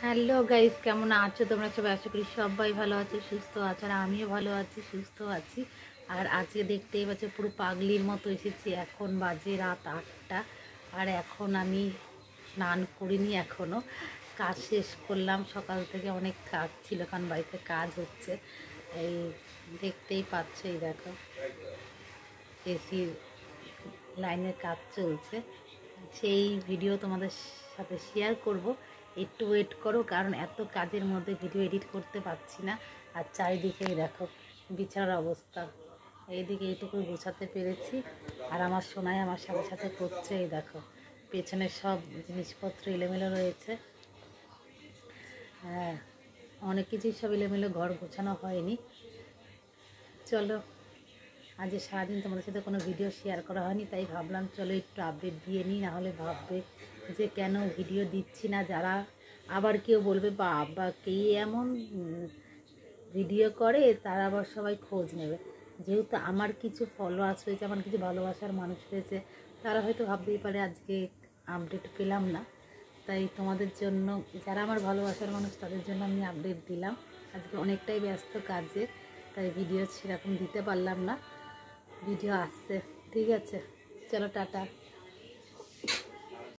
Hello guys, কেমন আছো তোমরা সবাই? আশা করি সবাই ভালো আছো, সুস্থ আছো। আর আমিও ভালো আছি, সুস্থ আছি। আর আজকে দেখতেই পাচ্ছ পুরো পাগলির মতো এসেছি। এখন বাজে রাত 8টা। আর এখন আমি স্নান করিনি এখনও। কাজ শেষ করলাম, সকাল থেকে অনেক কাজ ছিল কারণ বাড়িতে কাজ হচ্ছে। এই দেখতেই পাচ্ছ, এই দেখো এসির লাইনের কাজ চলছে। সেই ভিডিও তোমাদের সাথে শেয়ার করব। একটু ওয়েট করো, কারণ এত কাজের মধ্যে ভিডিও এডিট করতে পারছি না। আর চারিদিকেই দেখো বিছানার অবস্থা। এইদিকে এইটুকু গোছাতে পেরেছি। আর আমার সোনাই আমার সাথে সাথে করছে। এই দেখো পেছনে সব জিনিসপত্র এলোমেলো রয়েছে। হ্যাঁ, অনেক কিছুই সব এলোমেলো, ঘর গোছানো হয়নি। চলো, আজ সারাদিন তোমাদের সাথে কোনো ভিডিও শেয়ার করা হয়নি, তাই ভাবলাম চলো একটু আপডেট দিয়ে নিই, নাহলে ভাববে যে কেন ভিডিও দিচ্ছি না। যারা আবার কেউ বলবে বাবা কে এমন ভিডিও করে, তারা আবার সবাই খোঁজ নেবে। যেহেতু আমার কিছু ফলোয়ার্স রয়েছে, আমার কিছু ভালোবাসার মানুষ রয়েছে, তারা হয়তো ভাবতেই পারে আজকে আপডেট পেলাম না। তাই তোমাদের জন্য, যারা আমার ভালোবাসার মানুষ, তাদের জন্য আমি আপডেট দিলাম। আজকে অনেকটাই ব্যস্ত কাজে, তাই ভিডিও সেরকম দিতে পারলাম না। ভিডিও আসছে, ঠিক আছে, চলো টাটা।